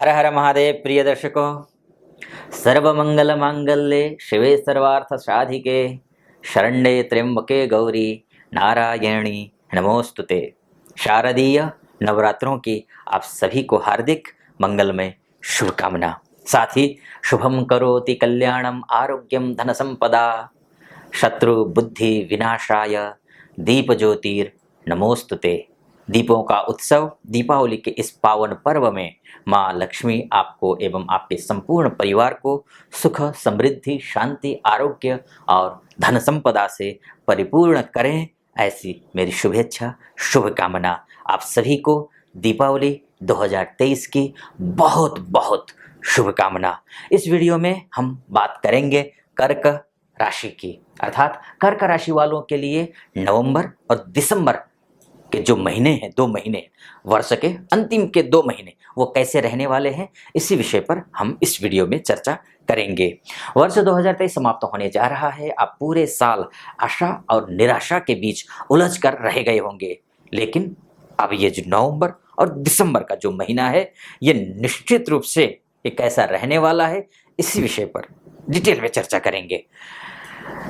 हर हर महादेव। प्रिय दर्शकों, सर्वमंगल मांगल्ये शिवे सर्वार्थ साधिके शरण्ये त्र्यंबके गौरी नारायणी नमोस्तुते। शारदीय नवरात्रों की आप सभी को हार्दिक मंगलमय शुभकामना। साथ ही शुभम करोति कल्याणम आरोग्यम धन संपदा शत्रु बुद्धि विनाशाय दीप ज्योतिर नमोस्तुते। दीपों का उत्सव दीपावली के इस पावन पर्व में माँ लक्ष्मी आपको एवं आपके संपूर्ण परिवार को सुख समृद्धि शांति आरोग्य और धन संपदा से परिपूर्ण करें, ऐसी मेरी शुभेच्छा शुभकामना। आप सभी को दीपावली 2023 की बहुत बहुत शुभकामना। इस वीडियो में हम बात करेंगे कर्क राशि की, अर्थात कर्क राशि वालों के लिए नवंबर और दिसंबर के जो महीने हैं, 2 महीने वर्ष के अंतिम के 2 महीने, वो कैसे रहने वाले हैं, इसी विषय पर हम इस वीडियो में चर्चा करेंगे। वर्ष 2023 समाप्त होने जा रहा है। आप पूरे साल आशा और निराशा के बीच उलझ कर रह गए होंगे, लेकिन अब ये जो नवंबर और दिसंबर का जो महीना है, ये निश्चित रूप से ये कैसा रहने वाला है, इसी विषय पर डिटेल में चर्चा करेंगे।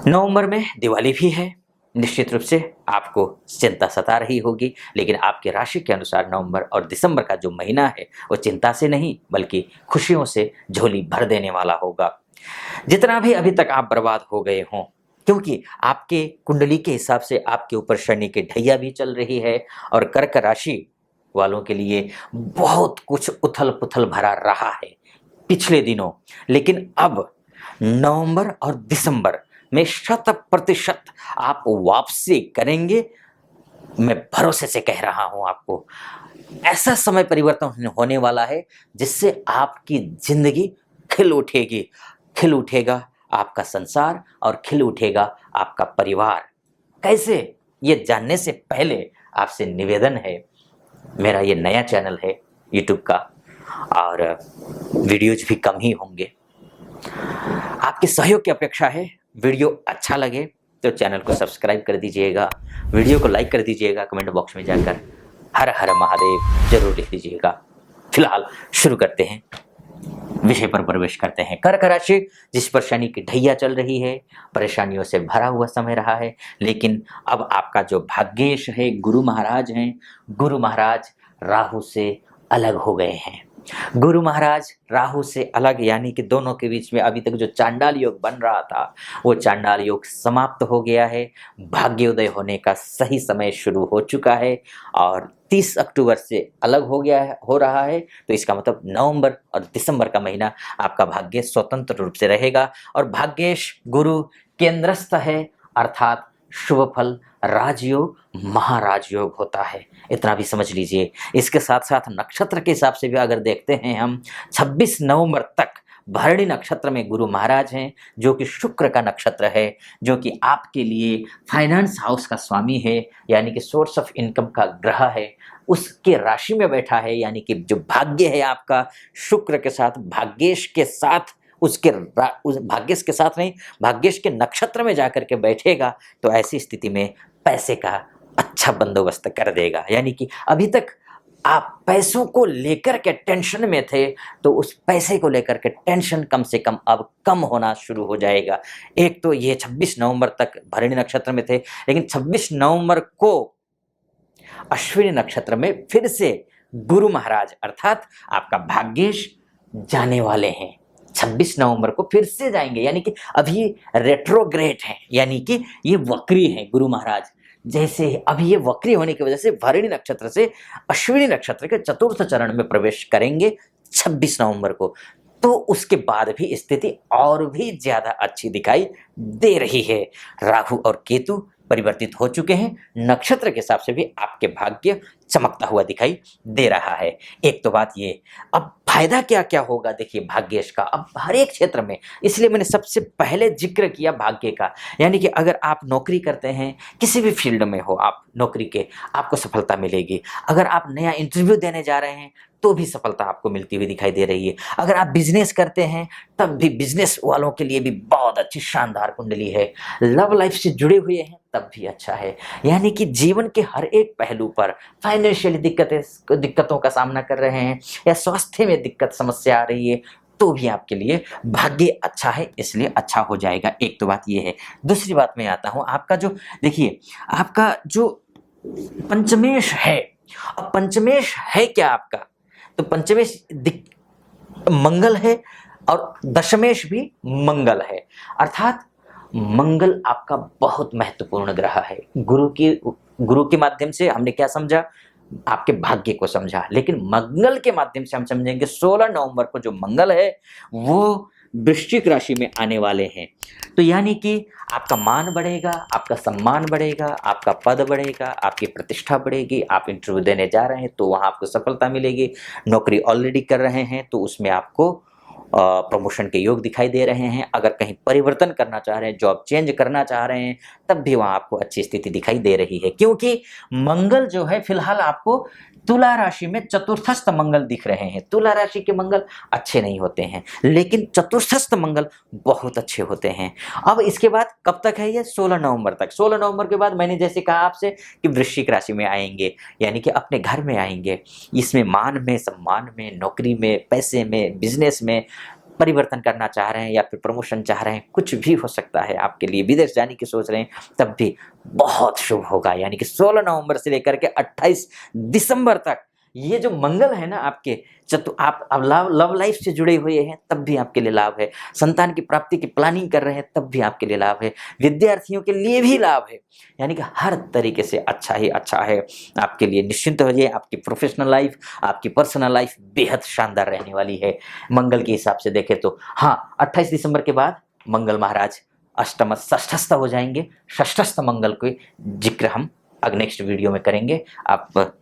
नवंबर में दिवाली भी है, निश्चित रूप से आपको चिंता सता रही होगी, लेकिन आपकी राशि के अनुसार नवंबर और दिसंबर का जो महीना है वो चिंता से नहीं बल्कि खुशियों से झोली भर देने वाला होगा। जितना भी अभी तक आप बर्बाद हो गए हों, क्योंकि आपके कुंडली के हिसाब से आपके ऊपर शनि की ढैया भी चल रही है और कर्क राशि वालों के लिए बहुत कुछ उथल पुथल भरा रहा है पिछले दिनों, लेकिन अब नवंबर और दिसंबर में 100% आप वापसी करेंगे। मैं भरोसे से कह रहा हूं, आपको ऐसा समय परिवर्तन होने वाला है जिससे आपकी जिंदगी खिल उठेगी, खिल उठेगा आपका संसार और खिल उठेगा आपका परिवार। कैसे, ये जानने से पहले आपसे निवेदन है, मेरा ये नया चैनल है यूट्यूब का और वीडियोज भी कम ही होंगे। आपके सहयोग की अपेक्षा है। वीडियो अच्छा लगे तो चैनल को सब्सक्राइब कर दीजिएगा, वीडियो को लाइक कर दीजिएगा, कमेंट बॉक्स में जाकर हर हर महादेव जरूर लिख दीजिएगा। फिलहाल शुरू करते हैं, विषय पर प्रवेश करते हैं। कर्क राशि, जिस पर शनि की ढैया चल रही है, परेशानियों से भरा हुआ समय रहा है, लेकिन अब आपका जो भाग्येश है, गुरु महाराज हैं, गुरु महाराज राहु से अलग हो गए हैं। गुरु महाराज राहु से अलग, यानी कि दोनों के बीच में अभी तक जो चांडाल योग बन रहा था वो चांडाल योग समाप्त हो गया है। भाग्योदय होने का सही समय शुरू हो चुका है और 30 अक्टूबर से अलग हो रहा है। तो इसका मतलब नवंबर और दिसंबर का महीना आपका भाग्य स्वतंत्र रूप से रहेगा और भाग्येश गुरु केंद्रस्थ है, अर्थात शुभ फल राजयोग महाराजयोग होता है, इतना भी समझ लीजिए। इसके साथ साथ नक्षत्र के हिसाब से भी अगर देखते हैं हम, 26 नवंबर तक भरणी नक्षत्र में गुरु महाराज हैं, जो कि शुक्र का नक्षत्र है, जो कि आपके लिए फाइनेंस हाउस का स्वामी है, यानी कि सोर्स ऑफ इनकम का ग्रह है, उसके राशि में बैठा है। यानी कि जो भाग्य है आपका शुक्र के साथ, भाग्येश के साथ, उस भाग्येश के साथ नहीं, भाग्येश के नक्षत्र में जाकर के बैठेगा, तो ऐसी स्थिति में पैसे का अच्छा बंदोबस्त कर देगा। यानी कि अभी तक आप पैसों को लेकर के टेंशन में थे, तो उस पैसे को लेकर के टेंशन कम से कम अब कम होना शुरू हो जाएगा। एक तो ये 26 नवंबर तक भरणी नक्षत्र में थे, लेकिन 26 नवंबर को अश्विनी नक्षत्र में फिर से गुरु महाराज अर्थात आपका भाग्येश जाने वाले हैं। 26 नवंबर को फिर से जाएंगे, यानी कि अभी रेट्रोग्रेड हैं, यानी कि ये वक्री हैं गुरु महाराज। जैसे अभी ये वक्री होने की वजह से भरणी नक्षत्र से अश्विनी नक्षत्र के चतुर्थ चरण में प्रवेश करेंगे 26 नवंबर को। तो उसके बाद भी स्थिति और भी ज्यादा अच्छी दिखाई दे रही है। राहु और केतु परिवर्तित हो चुके हैं, नक्षत्र के हिसाब से भी आपके भाग्य चमकता हुआ दिखाई दे रहा है। एक तो बात ये, अब फायदा क्या क्या होगा, देखिए भाग्येश का अब हर एक क्षेत्र में, इसलिए मैंने सबसे पहले जिक्र किया भाग्य का। यानी कि अगर आप नौकरी करते हैं, किसी भी फील्ड में हो आप नौकरी के, आपको सफलता मिलेगी। अगर आप नया इंटरव्यू देने जा रहे हैं तो भी सफलता आपको मिलती हुई दिखाई दे रही है। अगर आप बिजनेस करते हैं तब भी बिजनेस वालों के लिए भी बहुत अच्छी शानदार कुंडली है। लव लाइफ से जुड़े हुए हैं तब भी अच्छा है। यानी कि जीवन के हर एक पहलू पर फाइनेंशियली दिक्कतों का सामना कर रहे हैं या स्वास्थ्य में दिक्कत समस्या आ रही है तो भी आपके लिए भाग्य अच्छा है, इसलिए अच्छा हो जाएगा। एक तो बात ये है। दूसरी बात में आता हूं, आपका जो देखिए आपका जो पंचमेश है, अब पंचमेश है क्या आपका, तो पंचमेश मंगल है और दशमेश भी मंगल है, अर्थात मंगल आपका बहुत महत्वपूर्ण ग्रह है। गुरु के माध्यम से हमने क्या समझा, आपके भाग्य को समझा, लेकिन मंगल के माध्यम से हम समझेंगे 16 नवंबर को जो मंगल है वो वृश्चिक राशि में आने वाले हैं। तो यानी कि आपका मान बढ़ेगा, आपका सम्मान बढ़ेगा, आपका पद बढ़ेगा, आपकी प्रतिष्ठा बढ़ेगी। आप इंटरव्यू देने जा रहे हैं तो वहां आपको सफलता मिलेगी। नौकरी ऑलरेडी कर रहे हैं तो उसमें आपको प्रमोशन के योग दिखाई दे रहे हैं। अगर कहीं परिवर्तन करना चाह रहे हैं, जॉब चेंज करना चाह रहे हैं, तब भी वहां आपको अच्छी स्थिति दिखाई दे रही है, क्योंकि मंगल जो है फिलहाल आपको तुला राशि में चतुर्थस्थ मंगल दिख रहे हैं। तुला राशि के मंगल अच्छे नहीं होते हैं, लेकिन चतुर्थस्थ मंगल बहुत अच्छे होते हैं। अब इसके बाद कब तक है ये, 16 नवंबर तक। 16 नवंबर के बाद मैंने जैसे कहा आपसे कि वृश्चिक राशि में आएंगे, यानी कि अपने घर में आएंगे। इसमें मान में, सम्मान में, नौकरी में, पैसे में, बिजनेस में परिवर्तन करना चाह रहे हैं या फिर प्रमोशन चाह रहे हैं, कुछ भी हो सकता है आपके लिए। विदेश जाने की सोच रहे हैं तब भी बहुत शुभ होगा। यानी कि 16 नवंबर से लेकर के 28 दिसंबर तक ये जो मंगल है ना आपके आप लव लाइफ से जुड़े हुए हैं तब भी आपके लिए लाभ है। संतान की प्राप्ति की प्लानिंग कर रहे हैं तब भी आपके लिए लाभ है। विद्यार्थियों के लिए भी लाभ है। यानी कि हर तरीके से अच्छा ही अच्छा है आपके लिए। निश्चिंत हो जाइए, आपकी प्रोफेशनल लाइफ, आपकी पर्सनल लाइफ बेहद शानदार रहने वाली है मंगल के हिसाब से देखें तो। हाँ, 28 दिसंबर के बाद मंगल महाराज अष्टम षष्ठस्थ हो जाएंगे। षष्ठस्थ मंगल के जिक्र हम नेक्स्ट वीडियो में करेंगे। आप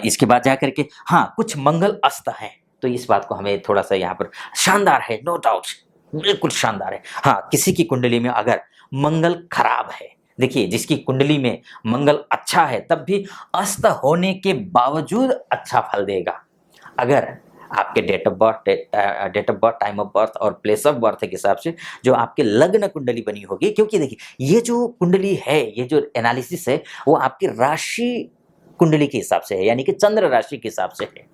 इसके बाद जाकर के हाँ कुछ मंगल अस्त हैं, तो इस बात को हमें थोड़ा सा यहाँ पर शानदार है, नो डाउट बिल्कुल शानदार है। हाँ, किसी की कुंडली में अगर मंगल खराब है, देखिए जिसकी कुंडली में मंगल अच्छा है तब भी अस्त होने के बावजूद अच्छा फल देगा। अगर आपके date of birth, time of birth और प्लेस ऑफ बर्थ के हिसाब से जो आपके लग्न कुंडली बनी होगी, क्योंकि देखिए ये जो कुंडली है, ये जो एनालिसिस है वो आपकी राशि कुंडली के हिसाब से है, यानी कि चंद्र राशि के हिसाब से है।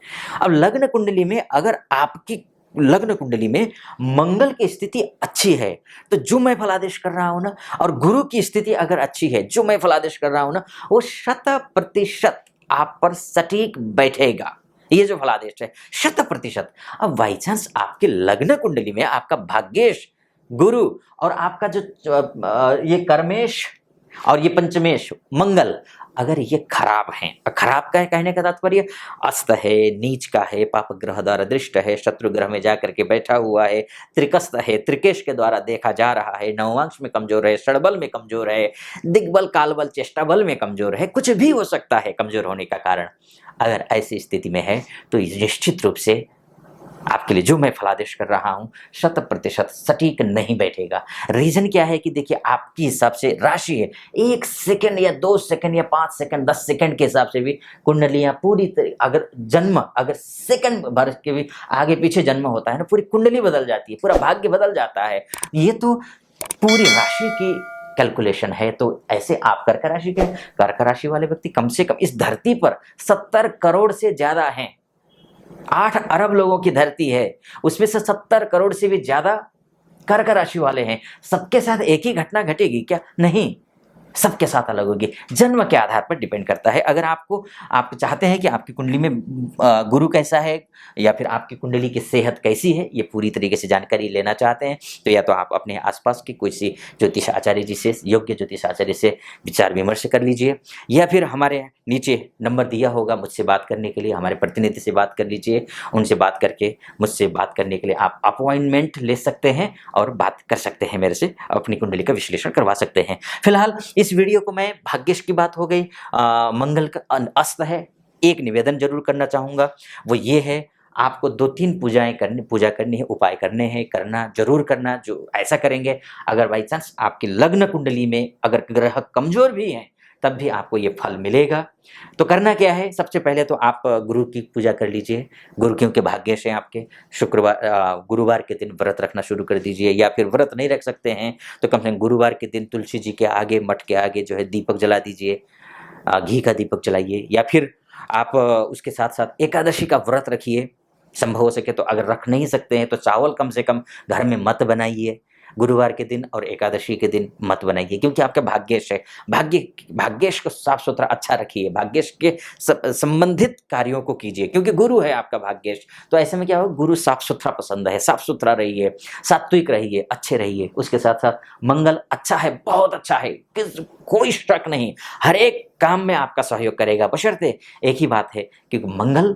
अब लग्न कुंडली में अगर आपकी लग्न कुंडली में मंगल की स्थिति अच्छी है तो जो मैं फलादेश कर रहा हूं ना, और गुरु की स्थिति अगर अच्छी है, जो मैं फलादेश कर रहा हूं ना, वो 100% आप पर सटीक बैठेगा। ये जो फलादेश है 100%। अब बाई चांस आपके लग्न कुंडली में आपका भाग्येश गुरु और आपका जो ये कर्मेश और ये पंचमेश मंगल अगर ये खराब हैं, खराब का है कहने का तात्पर्य अस्त है, नीच का है, पाप ग्रह द्वारा दृष्ट है, शत्रु ग्रह में जाकर के बैठा हुआ है, त्रिकस्त है, त्रिकेश के द्वारा देखा जा रहा है, नवमांश में कमजोर है, षडबल में कमजोर है, दिग्बल कालबल चेष्टा बल में कमजोर है, कुछ भी हो सकता है कमजोर होने का कारण। अगर ऐसी स्थिति में है तो निश्चित रूप से आपके लिए जो मैं फलादेश कर रहा हूं 100% सटीक नहीं बैठेगा। रीजन क्या है कि देखिए आपकी हिसाब से राशि है, 1 सेकंड या 2 सेकंड या 5 सेकंड 10 सेकंड के हिसाब से भी कुंडलियां पूरी अगर जन्म अगर सेकंड भर के भी आगे पीछे जन्म होता है ना, पूरी कुंडली बदल जाती है, पूरा भाग्य बदल जाता है। ये तो पूरी राशि की कैलकुलेशन है। तो ऐसे आप कर्क राशि के कर्क राशि वाले व्यक्ति कम से कम इस धरती पर 70 करोड़ से ज्यादा हैं। 8 अरब लोगों की धरती है, उसमें से 70 करोड़ से भी ज्यादा कर्क राशि वाले हैं। सबके साथ एक ही घटना घटेगी क्या? नहीं, सबके साथ अलग होगी। जन्म के आधार पर डिपेंड करता है। अगर आप चाहते हैं कि आपकी कुंडली में गुरु कैसा है या फिर आपकी कुंडली की सेहत कैसी है, ये पूरी तरीके से जानकारी लेना चाहते हैं तो या तो आप अपने आसपास के किसी ज्योतिष आचार्य जी से, योग्य ज्योतिष आचार्य से विचार विमर्श कर लीजिए, या फिर हमारे नीचे नंबर दिया होगा मुझसे बात करने के लिए, हमारे प्रतिनिधि से बात कर लीजिए। उनसे बात करके मुझसे बात करने के लिए आप अपॉइंटमेंट ले सकते हैं और बात कर सकते हैं, मेरे से अपनी कुंडली का विश्लेषण करवा सकते हैं। फिलहाल इस वीडियो को मैं भाग्येश की बात हो गई, मंगल का अस्त है। एक निवेदन जरूर करना चाहूंगा, वो ये है आपको 2-3 पूजा करनी है, उपाय करने हैं, करना जरूर करना। जो ऐसा करेंगे, अगर बाई चांस आपकी लग्न कुंडली में अगर ग्रह कमजोर भी हैं तब भी आपको ये फल मिलेगा। तो करना क्या है, सबसे पहले तो आप गुरु की पूजा कर लीजिए। गुरु क्योंकि भाग्यश है आपके, गुरुवार के दिन व्रत रखना शुरू कर दीजिए, या फिर व्रत नहीं रख सकते हैं तो कम से कम गुरुवार के दिन तुलसी जी के आगे, मठ के आगे जो है दीपक जला दीजिए, घी का दीपक जलाइए। या फिर आप उसके साथ साथ एकादशी का व्रत रखिए, संभव हो सके तो। अगर रख नहीं सकते हैं तो चावल कम से कम घर में मत बनाइए गुरुवार के दिन, और एकादशी के दिन मत बनाइए, क्योंकि आपका भाग्येश है। भाग्येश को साफ सुथरा अच्छा रखिए, भाग्येश के संबंधित कार्यों को कीजिए, क्योंकि गुरु है आपका भाग्येश। तो ऐसे में क्या हो, गुरु साफ सुथरा पसंद है, साफ सुथरा रहिए, सात्विक रहिए, अच्छे रहिए। उसके साथ साथ मंगल अच्छा है, बहुत अच्छा है, कोई शक नहीं, हर एक काम में आपका सहयोग करेगा, बशर्ते एक ही बात है कि मंगल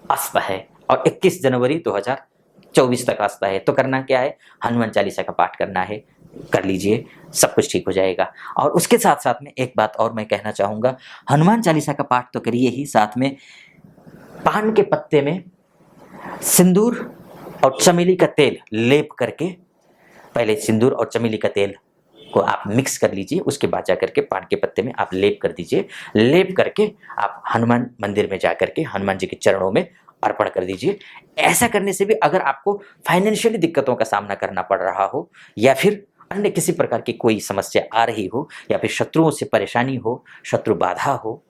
अस्त है और 21 जनवरी 2024 तक अस्त है। तो करना क्या है, हनुमान चालीसा का पाठ करना है, कर लीजिए, सब कुछ ठीक हो जाएगा। और उसके साथ साथ में एक बात और मैं कहना चाहूँगा, हनुमान चालीसा का पाठ तो करिए ही, साथ में पान के पत्ते में सिंदूर और चमेली का तेल लेप करके, पहले सिंदूर और चमेली का तेल को आप मिक्स कर लीजिए, उसके बाद जा करके पान के पत्ते में आप लेप कर दीजिए। लेप करके आप हनुमान मंदिर में जा करके हनुमान जी के चरणों में अर्पण कर दीजिए। ऐसा करने से भी अगर आपको फाइनेंशियली दिक्कतों का सामना करना पड़ रहा हो, या फिर अन्य किसी प्रकार की कोई समस्या आ रही हो, या फिर शत्रुओं से परेशानी हो, शत्रु बाधा हो,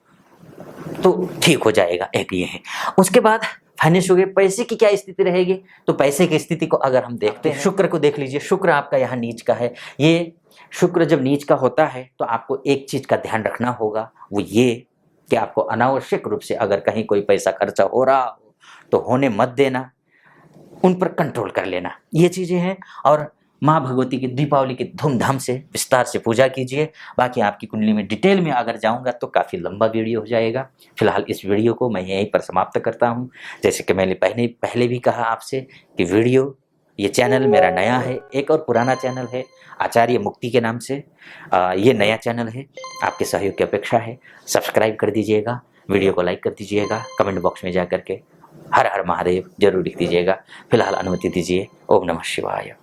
तो ठीक हो जाएगा। एक ये है। उसके बाद फाइनेंस हो गए, पैसे की क्या स्थिति रहेगी, तो पैसे की स्थिति को अगर हम देखते हैं, शुक्र को देख लीजिए। शुक्र आपका यहाँ नीच का है। ये शुक्र जब नीच का होता है तो आपको एक चीज का ध्यान रखना होगा, वो ये कि आपको अनावश्यक रूप से अगर कहीं कोई पैसा खर्चा हो रहा हो तो होने मत देना, उन पर कंट्रोल कर लेना, ये चीजें हैं। और माँ भगवती की दीपावली की धूमधाम से विस्तार से पूजा कीजिए। बाकी आपकी कुंडली में डिटेल में अगर जाऊंगा तो काफ़ी लंबा वीडियो हो जाएगा। फिलहाल इस वीडियो को मैं यहीं पर समाप्त करता हूं। जैसे कि मैंने पहले भी कहा आपसे कि वीडियो, ये चैनल मेरा नया है, एक और पुराना चैनल है आचार्य मुक्ति के नाम से। ये नया चैनल है, आपके सहयोग की अपेक्षा है। सब्सक्राइब कर दीजिएगा, वीडियो को लाइक कर दीजिएगा, कमेंट बॉक्स में जा करके हर हर महादेव जरूर लिख दीजिएगा। फिलहाल अनुमति दीजिए। ओम नमः शिवाय।